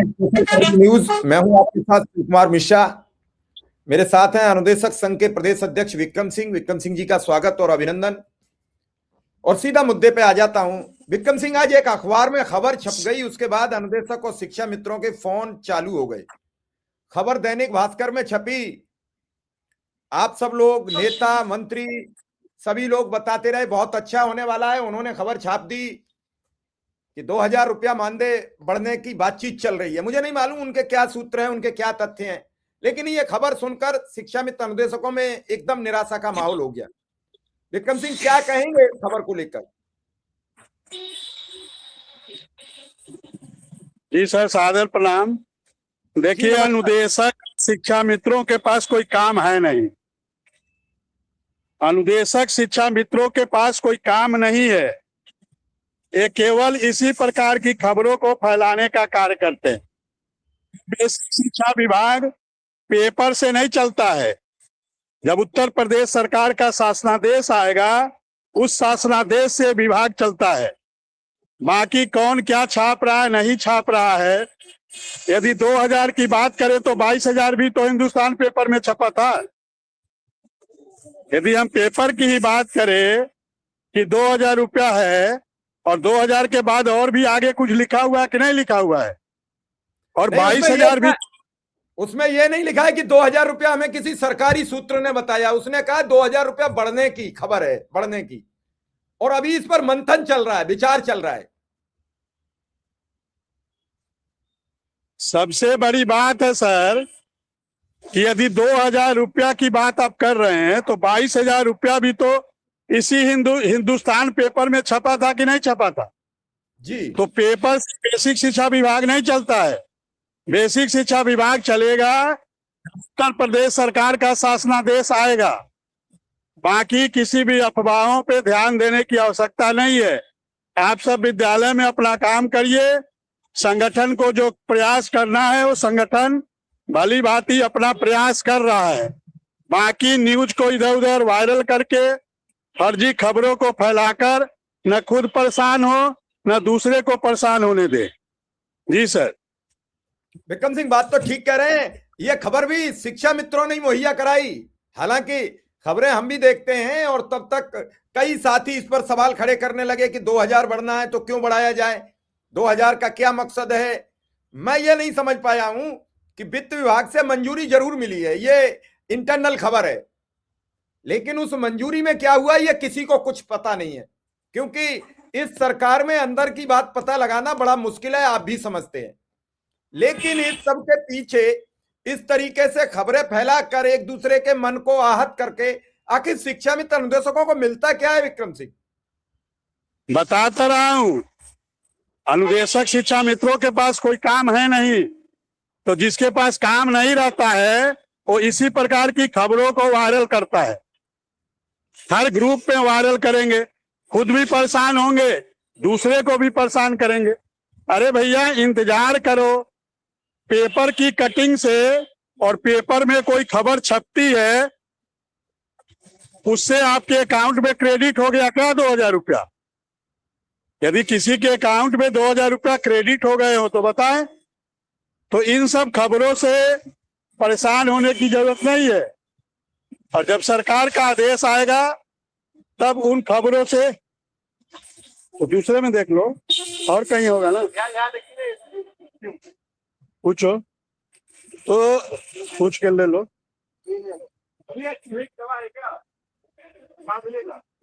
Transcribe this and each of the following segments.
News. मैं हूं आपके साथ कुमार मिश्रा। मेरे साथ हैं अनुदेशक संघ के प्रदेश अध्यक्ष विक्रम सिंह। विक्रम सिंह जी का स्वागत और अभिनंदन। और सीधा मुद्दे पे आ जाता हूं। विक्रम सिंह, आज एक अखबार में खबर छप गई, उसके बाद अनुदेशक और शिक्षा मित्रों के फोन चालू हो गए। खबर दैनिक भास्कर में छपी। आप सब लोग, नेता मंत्री, सभी लोग बताते रहे बहुत अच्छा होने वाला है। उन्होंने खबर छाप दी कि 2,000 रुपया मानदेय बढ़ने की बातचीत चल रही है। मुझे नहीं मालूम उनके क्या सूत्र हैं, उनके क्या तथ्य हैं, लेकिन ये खबर सुनकर शिक्षा मित्र अनुदेशकों में एकदम निराशा का माहौल हो गया। विक्रम सिंह, क्या कहेंगे इस खबर को लेकर? जी सर, सादर प्रणाम। देखिए, अनुदेशक शिक्षा मित्रों के पास कोई काम है नहीं। अनुदेशक शिक्षा मित्रों के पास कोई काम नहीं है। ये केवल इसी प्रकार की खबरों को फैलाने का कार्य करते हैं। बेसिक शिक्षा विभाग पेपर से नहीं चलता है। जब उत्तर प्रदेश सरकार का शासनादेश आएगा, उस शासनादेश से विभाग चलता है। बाकी कौन क्या छाप रहा है, नहीं छाप रहा है। यदि 2,000 की बात करें तो 22,000 भी तो हिंदुस्तान पेपर में छपा था। यदि हम पेपर की ही बात करें कि 2,000 रुपया है और 2,000 के बाद और भी आगे कुछ लिखा हुआ है कि नहीं लिखा हुआ है, और 22,000 भी। उसमें यह नहीं लिखा है कि 2,000 रुपया हमें किसी सरकारी सूत्र ने बताया। उसने कहा 2,000 रुपया बढ़ने की खबर है, बढ़ने की। और अभी इस पर मंथन चल रहा है, विचार चल रहा है। सबसे बड़ी बात है सर कि यदि 2,000 रुपया की बात आप कर रहे हैं तो 22,000 रुपया भी तो इसी हिंदुस्तान पेपर में छपा था कि नहीं छपा था जी। तो पेपर से बेसिक शिक्षा विभाग नहीं चलता है। बेसिक शिक्षा विभाग चलेगा, उत्तर प्रदेश सरकार का शासनादेश आएगा। बाकी किसी भी अफवाहों पे ध्यान देने की आवश्यकता नहीं है। आप सब विद्यालय में अपना काम करिए। संगठन को जो प्रयास करना है वो संगठन भली भांति अपना प्रयास कर रहा है। बाकी न्यूज को इधर उधर वायरल करके फर्जी खबरों को फैलाकर न खुद परेशान हो न दूसरे को परेशान होने दे। जी सर। विक्रम सिंह, बात तो ठीक कह रहे हैं। ये खबर भी शिक्षा मित्रों ने मुहैया कराई। हालांकि खबरें हम भी देखते हैं और तब तक कई साथी इस पर सवाल खड़े करने लगे कि 2,000 बढ़ना है तो क्यों बढ़ाया जाए, 2,000 का क्या मकसद है। मैं ये नहीं समझ पाया हूं कि वित्त विभाग से मंजूरी जरूर मिली है, ये इंटरनल खबर है, लेकिन उस मंजूरी में क्या हुआ ये किसी को कुछ पता नहीं है। क्योंकि इस सरकार में अंदर की बात पता लगाना बड़ा मुश्किल है, आप भी समझते हैं। लेकिन इस सब के पीछे इस तरीके से खबरें फैलाकर एक दूसरे के मन को आहत करके आखिर शिक्षा मित्र अनुदेशकों को मिलता क्या है? विक्रम सिंह, बताता रहा हूं, अनुदेशक शिक्षा मित्रों के पास कोई काम है नहीं। तो जिसके पास काम नहीं रहता है वो इसी प्रकार की खबरों को वायरल करता है। हर ग्रुप में वायरल करेंगे, खुद भी परेशान होंगे, दूसरे को भी परेशान करेंगे। अरे भैया, इंतजार करो। पेपर की कटिंग से और पेपर में कोई खबर छपती है, उससे आपके अकाउंट में क्रेडिट हो गया क्या 2,000 रुपया? यदि किसी के अकाउंट में 2,000 रुपया क्रेडिट हो गए हो तो बताएं। तो इन सब खबरों से परेशान होने की जरूरत नहीं है। और जब सरकार का आदेश आएगा तब उन खबरों से तो दूसरे में देख लो, और कहीं होगा ना। पूछो तो पूछ के ले लो।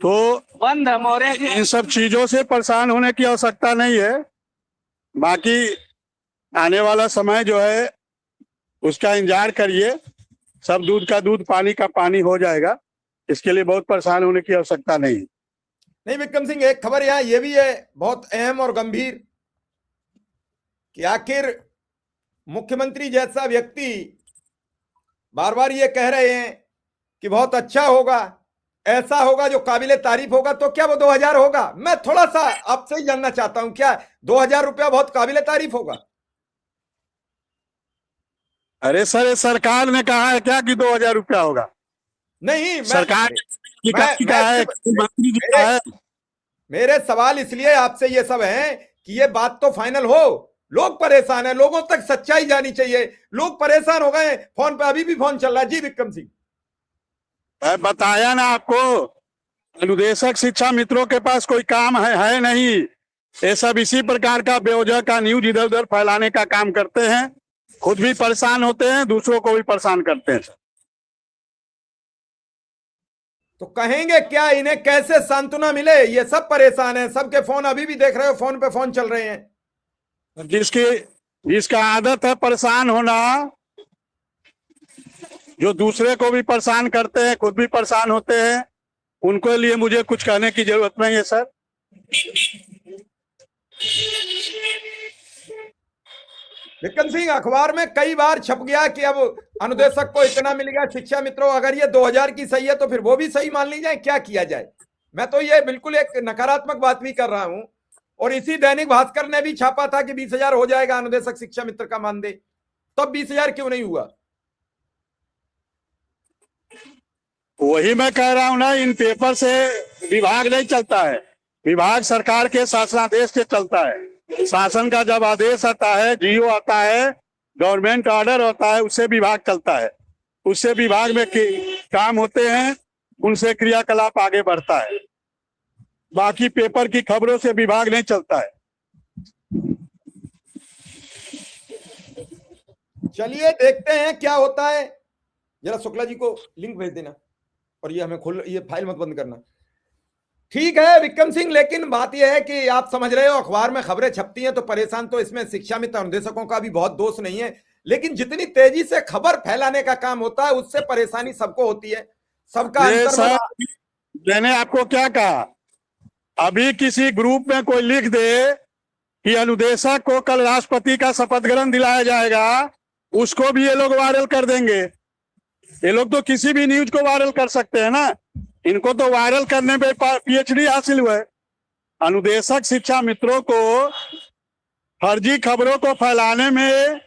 तो इन सब चीजों से परेशान होने की आवश्यकता नहीं है। बाकी आने वाला समय जो है उसका इंतजार करिए। सब दूध का दूध, पानी का पानी हो जाएगा। इसके लिए बहुत परेशान होने की आवश्यकता नहीं। नहीं विक्रम सिंह, एक खबर यहां यह भी है बहुत अहम और गंभीर कि आखिर मुख्यमंत्री जैसा व्यक्ति बार बार ये कह रहे हैं कि बहुत अच्छा होगा, ऐसा होगा जो काबिले तारीफ होगा। तो क्या वो 2,000 होगा? मैं थोड़ा सा आपसे ही जानना चाहता हूं, क्या 2,000 रुपया बहुत काबिले तारीफ होगा? अरे सर, सरकार ने कहा है क्या कि 2,000 रुपया होगा? नहीं, सरकार मंत्री जी का है। मेरे सवाल इसलिए आपसे ये सब हैं कि ये बात तो फाइनल हो, लोग परेशान है, लोगों तक सच्चाई जानी चाहिए, लोग परेशान हो गए। फोन पे अभी भी फोन चल रहा है। जी विक्रम सिंह। मैं बताया ना आपको, अनुदेशक शिक्षा मित्रों के पास कोई काम है नहीं। ये सब इसी प्रकार का बेवजह का न्यूज इधर उधर फैलाने का काम करते हैं, खुद भी परेशान होते हैं, दूसरों को भी परेशान करते हैं। तो कहेंगे क्या, इन्हें कैसे सांत्वना मिले? ये सब परेशान है, सबके फोन अभी भी देख रहे हो, फोन पे फोन चल रहे हैं। जिसका आदत है परेशान होना, जो दूसरे को भी परेशान करते हैं, खुद भी परेशान होते हैं, उनके लिए मुझे कुछ कहने की जरूरत नहीं है सर। विक्रम सिंह, अखबार में कई बार छप गया कि अब अनुदेशक को इतना मिल गया। शिक्षा मित्रों, अगर ये 2000 की सही है तो फिर वो भी सही मान ली जाए, क्या किया जाए? मैं तो ये बिल्कुल एक नकारात्मक बात भी कर रहा हूं। और इसी दैनिक भास्कर ने भी छापा था कि 20,000 हो जाएगा अनुदेशक शिक्षा मित्र का मानदेय, तब 20,000 क्यों नहीं हुआ? वही मैं कह रहा हूं ना, इन पेपर से विभाग नहीं चलता है। विभाग सरकार के शासनादेश से चलता है। शासन का जब आदेश आता है, जीओ आता है, गवर्नमेंट ऑर्डर होता है, उससे विभाग चलता है। उससे विभाग में काम होते हैं, उनसे क्रियाकलाप आगे बढ़ता है। बाकी पेपर की खबरों से विभाग नहीं चलता है। चलिए देखते हैं क्या होता है। जरा शुक्ला जी को लिंक भेज देना, और ये हमें ये फाइल मत बंद करना। ठीक है विक्रम सिंह, लेकिन बात यह है कि आप समझ रहे हो, अखबार में खबरें छपती हैं तो परेशान तो इसमें शिक्षा मित्र अनुदेशकों का भी बहुत दोष नहीं है, लेकिन जितनी तेजी से खबर फैलाने का काम होता है उससे परेशानी सबको होती है। सबका अंतर। मैंने आपको क्या कहा, अभी किसी ग्रुप में कोई लिख दे कि अनुदेशक को कल राष्ट्रपति का शपथ ग्रहण दिलाया जाएगा, उसको भी ये लोग वायरल कर देंगे। ये लोग तो किसी भी न्यूज को वायरल कर सकते हैं ना, इनको तो वायरल करने में पीएचडी हासिल हुआ है। अनुदेशक शिक्षा मित्रों को फर्जी खबरों को फैलाने में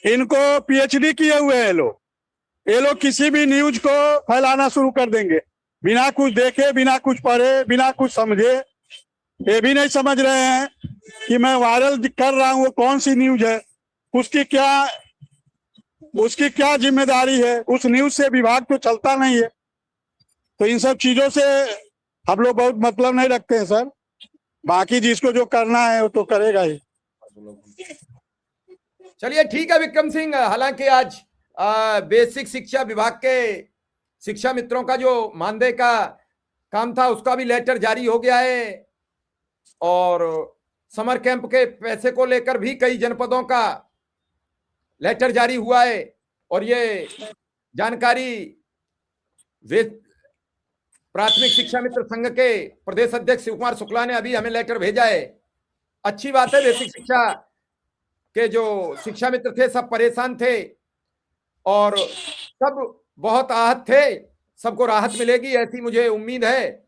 इनको पीएचडी किए हुए हैं लोग। ये लोग किसी भी न्यूज को फैलाना शुरू कर देंगे, बिना कुछ देखे, बिना कुछ पढ़े, बिना कुछ समझे। ये भी नहीं समझ रहे हैं कि मैं वायरल कर रहा हूँ वो कौन सी न्यूज है, उसकी क्या जिम्मेदारी है। उस न्यूज से विभाग तो चलता नहीं है। तो इन सब चीजों से हम लोग बहुत मतलब नहीं रखते हैं सर। बाकी जिसको जो करना है वो तो करेगा ही। चलिए ठीक है विक्रम सिंह, हालांकि आज बेसिक शिक्षा विभाग के शिक्षा मित्रों का जो मानदेय का काम था उसका भी लेटर जारी हो गया है, और समर कैंप के पैसे को लेकर भी कई जनपदों का लेटर जारी हुआ है। और ये जानकारी प्राथमिक शिक्षा मित्र संघ के प्रदेश अध्यक्ष शिव कुमार शुक्ला ने अभी हमें लेटर भेजा है। अच्छी बात है, बेसिक शिक्षा के जो शिक्षा मित्र थे सब परेशान थे और सब बहुत आहत थे। सबको राहत मिलेगी ऐसी मुझे उम्मीद है।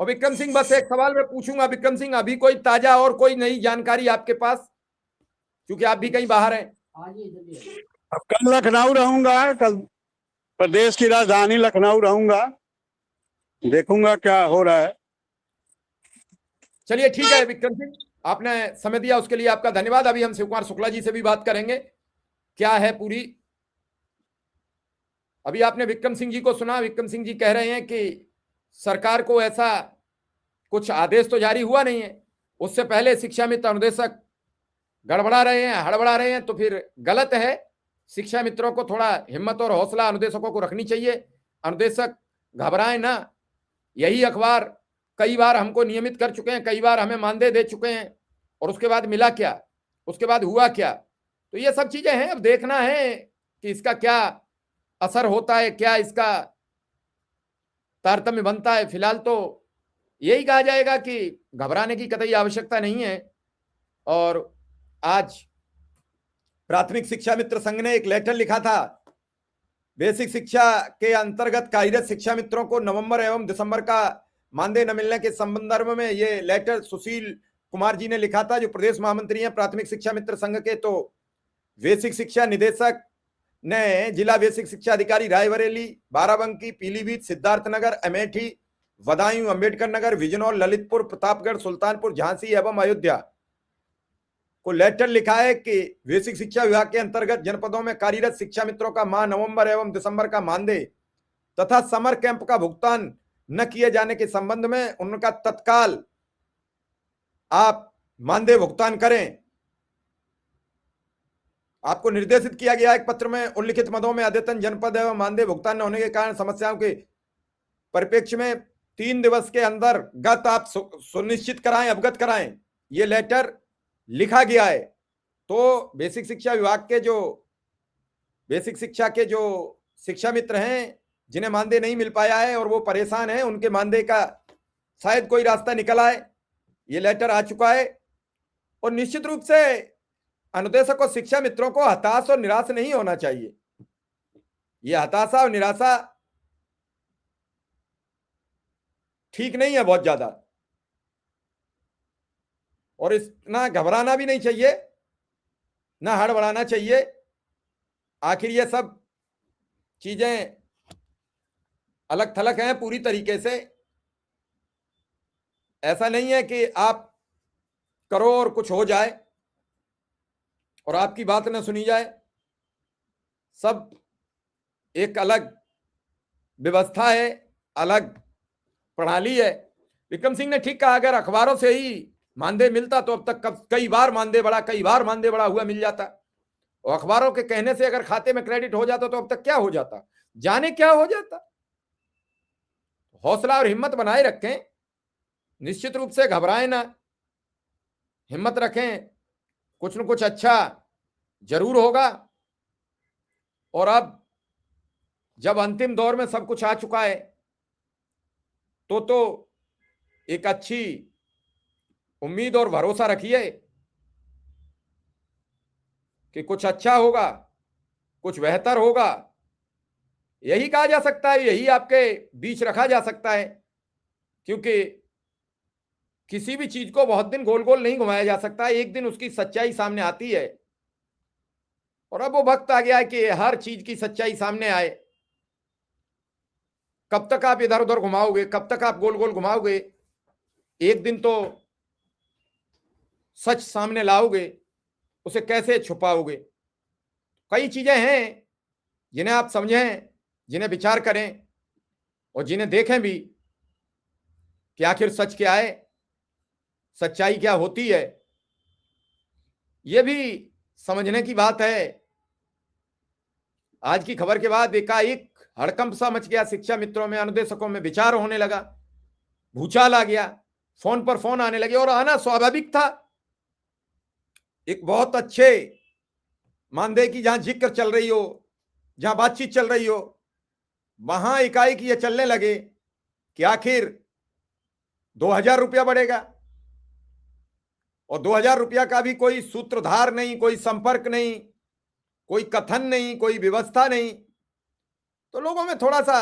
और विक्रम सिंह, बस एक सवाल मैं पूछूंगा विक्रम सिंह, अभी कोई ताजा और कोई नई जानकारी आपके पास, क्योंकि आप भी कहीं बाहर हैं? अब कल लखनऊ रहूंगा, कल प्रदेश की राजधानी लखनऊ रहूंगा, देखूंगा क्या हो रहा है। चलिए ठीक है विक्रम सिंह, आपने समय दिया उसके लिए आपका धन्यवाद। अभी हम शिव कुमार शुक्ला जी से भी बात करेंगे क्या है पूरी। अभी आपने विक्रम सिंह जी को सुना। विक्रम सिंह जी कह रहे हैं कि सरकार को ऐसा कुछ आदेश तो जारी हुआ नहीं है, उससे पहले शिक्षा मित्र अनुदेशक गड़बड़ा रहे हैं, हड़बड़ा रहे हैं, तो फिर गलत है। शिक्षा मित्रों को थोड़ा हिम्मत और हौसला अनुदेशकों को रखनी चाहिए। अनुदेशक घबराएं ना। यही अखबार कई बार हमको नियमित कर चुके हैं, कई बार हमें मानदेय दे चुके हैं, और उसके बाद मिला क्या, उसके बाद हुआ क्या। तो ये सब चीजें हैं, अब देखना है कि इसका क्या असर होता है, क्या इसका तारतम्य बनता है। फिलहाल तो यही कहा जाएगा कि घबराने की कतई आवश्यकता नहीं है। और आज प्राथमिक शिक्षा मित्र संघ ने एक लेटर लिखा था। बेसिक शिक्षा के अंतर्गत कार्यरत शिक्षा मित्रों को नवंबर एवं दिसंबर का मानदेय न मिलने के संदर्भ में ये लेटर सुशील कुमार जी ने लिखा था, जो प्रदेश महामंत्री हैं प्राथमिक शिक्षा मित्र संघ के। तो बेसिक शिक्षा निदेशक ने जिला बेसिक शिक्षा अधिकारी रायबरेली, बाराबंकी, पीलीभीत, सिद्धार्थनगर, अमेठी, बदायूं, अंबेडकर नगर, बिजनौर, ललितपुर, प्रतापगढ़, सुल्तानपुर, झांसी एवं अयोध्या वो लेटर लिखा है कि बेसिक शिक्षा विभाग के अंतर्गत जनपदों में कार्यरत शिक्षा मित्रों का माह नवंबर एवं दिसंबर का मानदेय तथा समर कैंप का भुगतान न किए जाने के संबंध में उनका तत्काल आप मानदेय भुगतान करें। आपको निर्देशित किया गया एक पत्र में उल्लिखित मदों में अद्यतन जनपद एवं मानदेय भुगतान न होने के कारण समस्याओं के परिप्रेक्ष्य में 3 दिवस के अंदर गत आप सुनिश्चित कराएं, अवगत कराएं। ये लेटर लिखा गया है। तो बेसिक शिक्षा विभाग के जो बेसिक शिक्षा के जो शिक्षा मित्र हैं जिन्हें मानदेय नहीं मिल पाया है और वो परेशान हैं, उनके मानदेय का शायद कोई रास्ता निकल आए। ये लेटर आ चुका है और निश्चित रूप से अनुदेशक और शिक्षा मित्रों को हताश और निराश नहीं होना चाहिए। ये हताशा और निराशा ठीक नहीं है बहुत ज्यादा, और इतना घबराना भी नहीं चाहिए, ना हड़बड़ाना चाहिए। आखिर ये सब चीजें अलग थलग हैं पूरी तरीके से। ऐसा नहीं है कि आप करो और कुछ हो जाए और आपकी बात न सुनी जाए। सब एक अलग व्यवस्था है, अलग प्रणाली है। विक्रम सिंह ने ठीक कहा, अगर अखबारों से ही मानदेय मिलता तो अब तक कई बार मानदेय बढ़ा हुआ मिल जाता, और अखबारों के कहने से अगर खाते में क्रेडिट हो जाता तो अब तक क्या हो जाता, जाने क्या हो जाता। हौसला और हिम्मत बनाए रखें, निश्चित रूप से घबराएं ना, हिम्मत रखें, कुछ न कुछ अच्छा जरूर होगा। और अब जब अंतिम दौर में सब कुछ आ चुका है तो एक अच्छी उम्मीद और भरोसा रखिए कि कुछ अच्छा होगा, कुछ बेहतर होगा। यही कहा जा सकता है, यही आपके बीच रखा जा सकता है, क्योंकि किसी भी चीज को बहुत दिन गोल गोल नहीं घुमाया जा सकता। एक दिन उसकी सच्चाई सामने आती है, और अब वो वक्त आ गया है कि हर चीज की सच्चाई सामने आए। कब तक आप इधर उधर घुमाओगे, कब तक आप गोल गोल घुमाओगे? एक दिन तो सच सामने लाओगे, उसे कैसे छुपाओगे? कई चीजें हैं जिन्हें आप समझें, जिन्हें विचार करें और जिन्हें देखें भी कि आखिर सच क्या है, सच्चाई क्या होती है। यह भी समझने की बात है। आज की खबर के बाद एकाएक हड़कंप सा मच गया शिक्षा मित्रों में, अनुदेशकों में विचार होने लगा, भूचाल आ गया, फोन पर फोन आने लगे, और आना स्वाभाविक था। एक बहुत अच्छे मानदेय की जहां जिक्र चल रही हो, जहां बातचीत चल रही हो, वहां एकाएक ये चलने लगे कि आखिर 2000 रुपया बढ़ेगा, और 2000 रुपया का भी कोई सूत्रधार नहीं, कोई संपर्क नहीं, कोई कथन नहीं, कोई व्यवस्था नहीं। तो लोगों में थोड़ा सा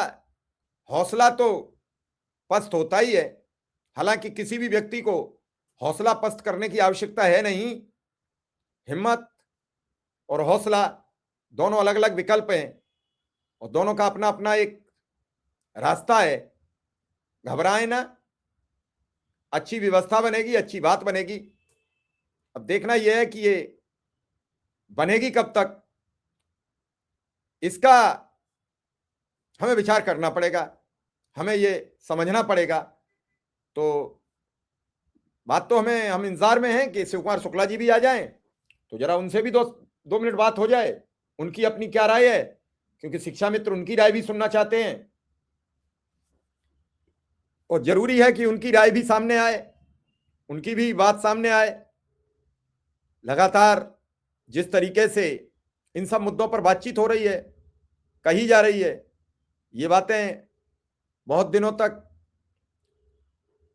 हौसला तो पस्त होता ही है। हालांकि किसी भी व्यक्ति को हौसला पस्त करने की आवश्यकता है नहीं। हिम्मत और हौसला दोनों अलग अलग विकल्प हैं, और दोनों का अपना अपना एक रास्ता है। घबराएं ना, अच्छी व्यवस्था बनेगी, अच्छी बात बनेगी। अब देखना यह है कि ये बनेगी कब तक, इसका हमें विचार करना पड़ेगा, हमें ये समझना पड़ेगा। तो बात तो हम इंतजार में हैं कि शिव कुमार शुक्ला जी भी आ जाएं, तो जरा उनसे भी दो मिनट बात हो जाए, उनकी अपनी क्या राय है, क्योंकि शिक्षा मित्र उनकी राय भी सुनना चाहते हैं, और जरूरी है कि उनकी राय भी सामने आए, उनकी भी बात सामने आए। लगातार जिस तरीके से इन सब मुद्दों पर बातचीत हो रही है, कही जा रही है, ये बातें बहुत दिनों तक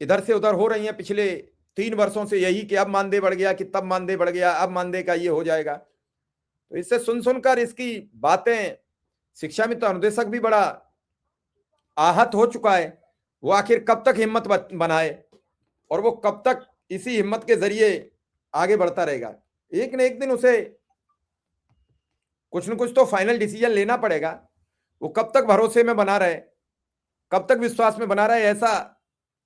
इधर से उधर हो रही हैं, पिछले 3 वर्षों से यही कि अब मानदेय बढ़ गया, कि तब मानदेय बढ़ गया, अब मानदेय का ये हो जाएगा। तो इससे सुनकर इसकी बातें शिक्षा मित्र अनुदेशक भी बड़ा आहत हो चुका है। वो आखिर कब तक हिम्मत बनाए, और वो कब तक इसी हिम्मत के जरिए आगे बढ़ता रहेगा। एक न एक दिन उसे कुछ न कुछ तो फाइनल डिसीजन लेना पड़ेगा। वो कब तक भरोसे में बना रहे, कब तक विश्वास में बना रहे, ऐसा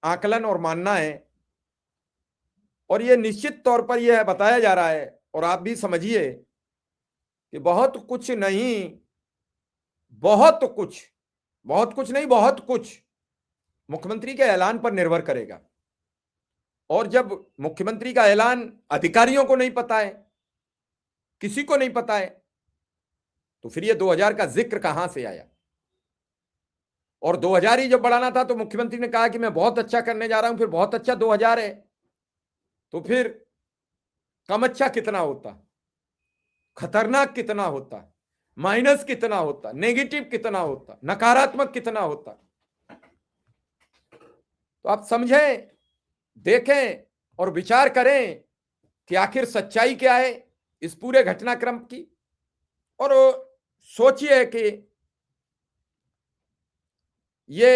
आकलन और मानना है। और ये निश्चित तौर पर यह बताया जा रहा है और आप भी समझिए कि बहुत कुछ नहीं, बहुत कुछ नहीं, बहुत कुछ मुख्यमंत्री के ऐलान पर निर्भर करेगा। और जब मुख्यमंत्री का ऐलान अधिकारियों को नहीं पता है, किसी को नहीं पता है, तो फिर ये 2000 का जिक्र कहां से आया? और 2000 ही जब बढ़ाना था तो मुख्यमंत्री ने कहा कि मैं बहुत अच्छा करने जा रहा हूं, फिर बहुत अच्छा 2000 है, तो फिर कम अच्छा कितना होता, खतरनाक कितना होता, माइनस कितना होता, नेगेटिव कितना होता, नकारात्मक कितना होता। तो आप समझें, देखें और विचार करें कि आखिर सच्चाई क्या है इस पूरे घटनाक्रम की। और सोचिए कि ये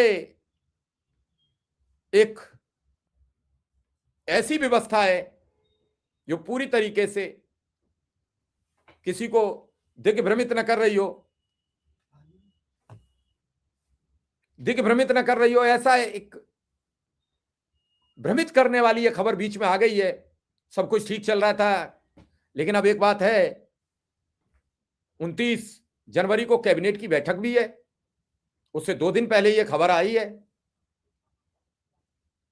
एक ऐसी व्यवस्था है जो पूरी तरीके से किसी को दिग्भ्रमित न कर रही हो, ऐसा एक भ्रमित करने वाली ये खबर बीच में आ गई है। सब कुछ ठीक चल रहा था, लेकिन अब एक बात है, 29 जनवरी को कैबिनेट की बैठक भी है, उससे 2 दिन पहले ये खबर आई है।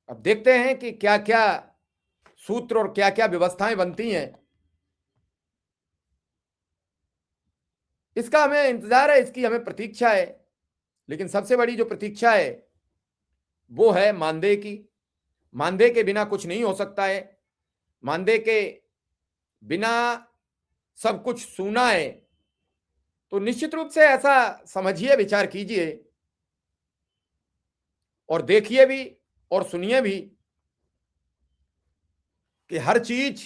अब देखते हैं कि क्या क्या सूत्र और क्या क्या व्यवस्थाएं बनती हैं। इसका हमें इंतजार है, इसकी हमें प्रतीक्षा है। लेकिन सबसे बड़ी जो प्रतीक्षा है वो है मानदेय की। मानदेय के बिना कुछ नहीं हो सकता है। मानदेय के बिना सब कुछ सूना है। तो निश्चित रूप से ऐसा समझिए, विचार कीजिए और देखिए भी और सुनिए भी कि हर चीज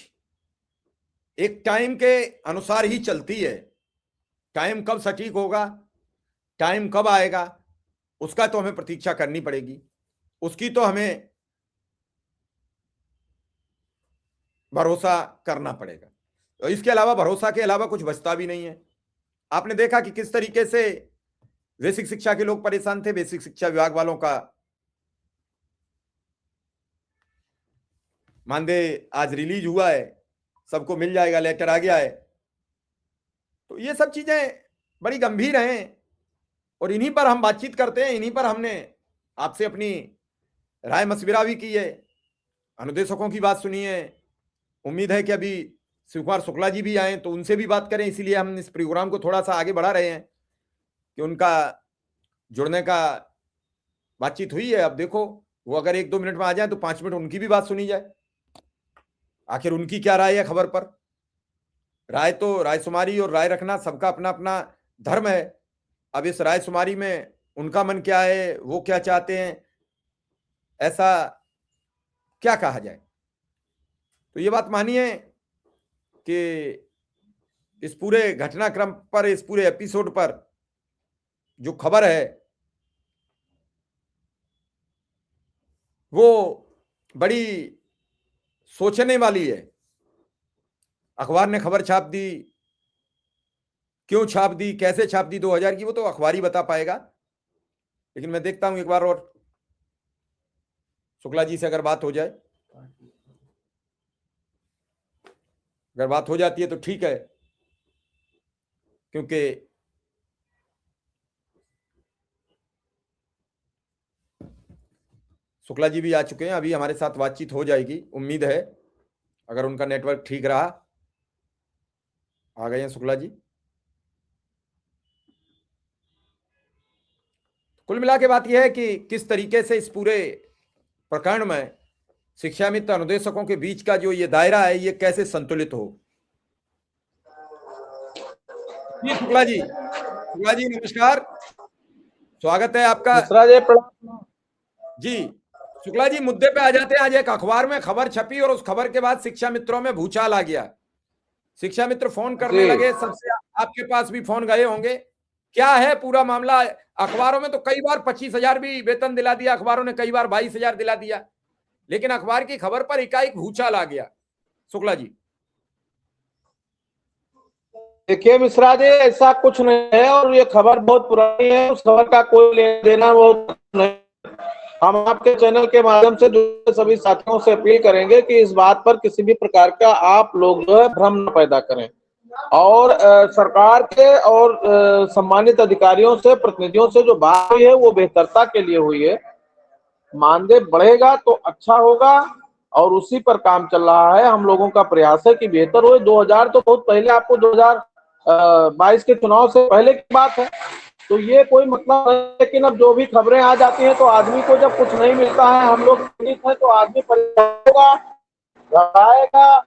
एक टाइम के अनुसार ही चलती है। टाइम कब सटीक होगा, टाइम कब आएगा, उसका तो हमें प्रतीक्षा करनी पड़ेगी, उसकी तो हमें भरोसा करना पड़ेगा। तो इसके अलावा, भरोसा के अलावा कुछ बचता भी नहीं है। आपने देखा कि किस तरीके से बेसिक शिक्षा के लोग परेशान थे। बेसिक शिक्षा विभाग वालों का मानदेय आज रिलीज हुआ है, सबको मिल जाएगा, लेटर आ गया है। तो ये सब चीजें बड़ी गंभीर हैं और इन्हीं पर हम बातचीत करते हैं, इन्हीं पर हमने आपसे अपनी राय मशविरा भी की है, अनुदेशकों की बात सुनी है। उम्मीद है कि अभी शिव कुमार शुक्ला जी भी आए तो उनसे भी बात करें, इसीलिए हम इस प्रोग्राम को थोड़ा सा आगे बढ़ा रहे हैं कि उनका जुड़ने का बातचीत हुई है। अब देखो, वो अगर 1-2 मिनट में आ जाए तो 5 मिनट उनकी भी बात सुनी जाए, आखिर उनकी क्या राय है खबर पर। राय तो रायशुमारी और राय रखना सबका अपना अपना धर्म है। अब इस रायशुमारी में उनका मन क्या है, वो क्या चाहते हैं, ऐसा क्या कहा जाए। तो ये बात मानिए कि इस पूरे घटनाक्रम पर, इस पूरे एपिसोड पर जो खबर है वो बड़ी सोचने वाली है। अखबार ने खबर छाप दी, क्यों छाप दी, कैसे छाप दी 2000 की, वो तो अखबार ही बता पाएगा। लेकिन मैं देखता हूं एक बार और शुक्ला जी से अगर बात हो जाए, अगर बात हो जाती है तो ठीक है, क्योंकि शुक्ला जी भी आ चुके हैं, अभी हमारे साथ बातचीत हो जाएगी, उम्मीद है, अगर उनका नेटवर्क ठीक रहा। आ गए हैं शुक्ला जी। कुल मिला के बात यह है कि किस तरीके से इस पूरे प्रकरण में शिक्षा मित्र अनुदेशकों के बीच का जो ये दायरा है ये कैसे संतुलित हो। जी शुक्ला जी, नमस्कार, स्वागत है आपका। जी शुक्ला जी, मुद्दे पे आ जाते हैं। आज एक अखबार में खबर छपी और उस खबर के बाद शिक्षा मित्रों में भूचाल आ गया। शिक्षा मित्र फोन करने लगे, सबसे आपके पास भी फोन गए होंगे। क्या है पूरा मामला? अखबारों में तो कई बार 25,000 भी वेतन दिला दिया, अखबारों ने कई बार 22,000 दिला दिया, लेकिन अखबार की खबर पर एकाएक भूचाल आ गया। शुक्ला जी, देखिए मिश्रा जी, ऐसा कुछ नहीं है और ये खबर बहुत पुरानी है, उस खबर का कोई लेना देना वो नहीं। हम आपके चैनल के माध्यम से जो सभी साथियों से अपील करेंगे कि इस बात पर किसी भी प्रकार का आप लोग जो है भ्रम न पैदा करें और सरकार के और सम्मानित अधिकारियों से, प्रतिनिधियों से जो बात हुई है वो बेहतरता के लिए हुई है। मानदेय बढ़ेगा तो अच्छा होगा और उसी पर काम चल रहा है। हम लोगों का प्रयास है कि बेहतर हो। 2000 तो बहुत पहले, आपको 2022 के चुनाव से पहले की बात है, तो ये कोई मतलब नहीं। लेकिन अब जो भी खबरें आ जाती हैं तो आदमी को जब कुछ नहीं मिलता है, हम लोग पीड़ित हैं, तो आदमी परेशान होगा, घबराएगा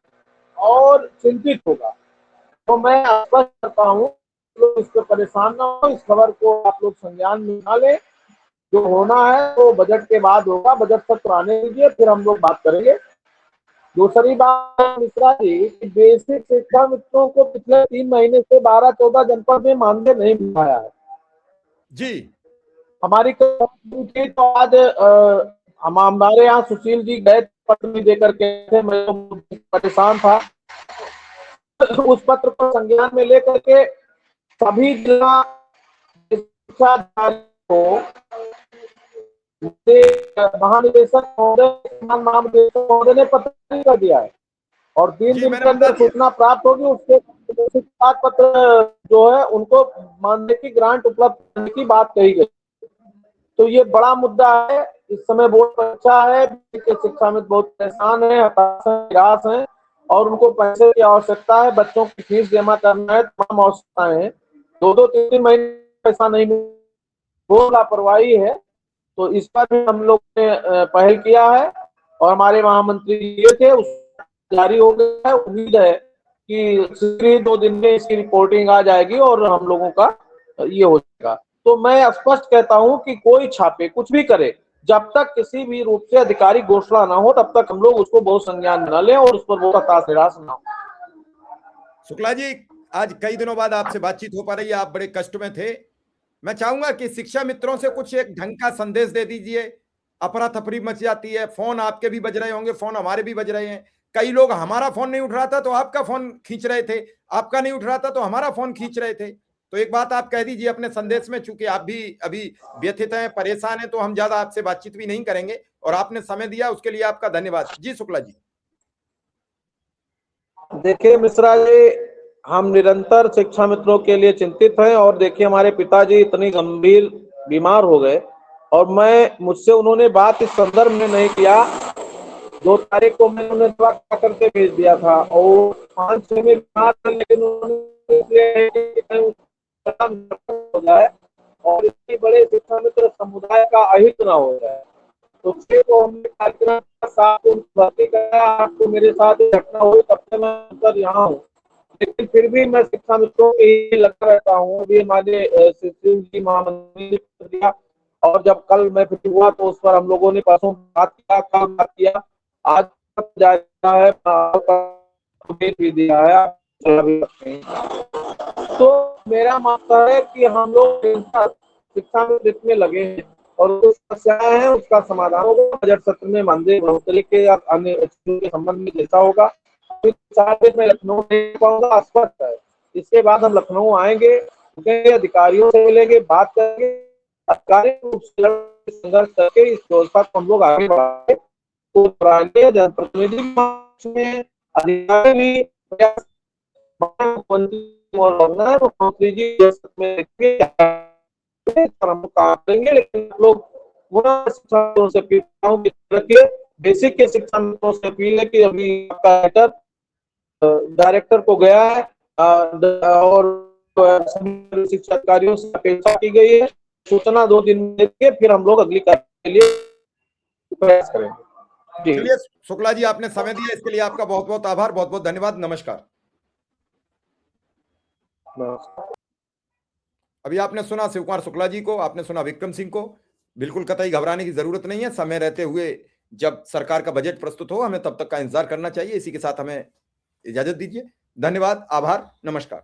और चिंतित होगा। तो मैं आश्वस्त करता हूँ लोग इस पर परेशान ना हो, इस खबर को आप लोग संज्ञान में ना लें। जो होना है वो बजट के बाद होगा, बजट सत्र आने दीजिए, फिर हम लोग बात करेंगे। दूसरी बात मिश्रा जी, बेसिक शिक्षा मित्रों को पिछले 3 महीने से 12-14 जनपद में मानदेय नहीं मिल पाया है जी। हमारी थी तो आज हमारे यहाँ सुशील जी गए पत्र भी देकर के थे। मैं तो परेशान था। उस पत्र को संज्ञान में लेकर के सभी जिला शिक्षा अधिकारी को महानिदेशक महोदय ने पत्र कर दिया है और 3 जी, दिन मैंने के बता अंदर दिया। सूचना प्राप्त होगी। उसके पत्र जो है उनको मानदेय की ग्रांट उपलब्ध करने की बात कही गई। तो ये बड़ा मुद्दा है। इस समय बोर्ड परीक्षा है, शिक्षा में बहुत परेशान है, हताश है, निराश है और उनको पैसे की आवश्यकता है। बच्चों की फीस जमा करना है, तमाम आवश्यकताएं हैं। 2-2, 3-3 महीने पैसा नहीं मिल, वो लापरवाही है। तो इस पर भी हम लोग ने पहल किया है और हमारे महामंत्री ये थे, उस जारी हो गया है। उम्मीद है कि शीघ्र 2 दिन में इसकी रिपोर्टिंग आ जाएगी और हम लोगों का ये हो जाएगा। तो मैं स्पष्ट कहता हूं कि कोई छापे, कुछ भी करे, जब तक किसी भी रूप से अधिकारी घोषणा ना हो तब तक हम लोग उसको बहुत संज्ञान में न लें और उस पर बहुत हताश निराश ना हो। शुक्ला जी, आज कई दिनों बाद आपसे बातचीत हो पा रही है, आप बड़े कष्ट में थे। मैं चाहूंगा कि शिक्षा मित्रों से कुछ एक ढंग का संदेश दे दीजिए। अफरा तफरी मच जाती है, फोन आपके भी बज रहे होंगे, फोन हमारे भी बज रहे हैं। कई लोग हमारा फोन नहीं उठ रहा था तो आपका फोन खींच रहे थे, आपका नहीं उठ रहा था तो हमारा फोन खींच रहे थे। तो एक बात आप कह दीजिए अपने संदेश में, चूंकि आप भी अभी व्यथित हैं, परेशान हैं, तो हम ज्यादा आपसे बातचीत भी नहीं करेंगे और आपने समय दिया उसके लिए आपका धन्यवाद। जी शुक्ला जी। देखिए मिश्रा जी, हम निरंतर शिक्षा मित्रों के लिए चिंतित हैं और देखिए हमारे पिताजी इतनी गंभीर बीमार हो गए और मुझसे उन्होंने बात इस संदर्भ में नहीं किया। 2 तारीख को मैंने उन्हें दवा करके भेज दिया था और 5-6 में बीमार थे, लेकिन उन्होंने हो जाए और इतने बड़े शिक्षा मित्र समुदाय का अहित न हो जाए, तो को हमने कार्यक्रम का साथ भर्ती कराया। आपको मेरे साथ घटना हुई तब से मैं अंदर यहाँ हूँ, लेकिन फिर भी मैं शिक्षा मित्रों के ही लगा रहता हूँ। अभी हमारे सुशील जी महामंत्री ने दिया और जब कल मैं फिर हुआ तो उस पर हम लोगों ने परसों बात किया, कल बात किया, आज जाता है भी दिया है। तो मेरा मानना है कि हम लोग शिक्षा में जितने लगे हैं और जो समस्याएं हैं उसका समाधान होगा। बजट सत्र में मानदेय बढ़ोतरी के या अन्य के संबंध में जैसा होगा, मैं लखनऊ नहीं पाऊंगा, स्पष्ट है। इसके बाद हम लखनऊ आएंगे, अधिकारियों से मिलेंगे, बात करेंगे, अधिकारी रूप से संघर्ष करके इस व्यवस्था को हम लोग आगे बढ़ाएंगे। तो जनप्रतिनिधि में अधिकारी भी मुख्यमंत्री जी में हम करेंगे, लेकिन लोग शिक्षा से रखिए। बेसिक के शिक्षा मित्रों से अपील है कि अभी आपका लेटर डायरेक्टर को गया है और शिक्षा अधिकारियों से अपेक्षा की गई है। सूचना 2 दिन में देंगे, फिर हम लोग अगली कार्य के लिए प्रयास करेंगे। चलिए शुक्ला जी, आपने समय दिया इसके लिए आपका बहुत बहुत आभार, बहुत बहुत धन्यवाद। नमस्कार। अभी आपने सुना शिव कुमार शुक्ला जी को, आपने सुना विक्रम सिंह को। बिल्कुल कतई घबराने की जरूरत नहीं है। समय रहते हुए जब सरकार का बजट प्रस्तुत हो, हमें तब तक का इंतजार करना चाहिए। इसी के साथ हमें इजाजत दीजिए। धन्यवाद, आभार, नमस्कार।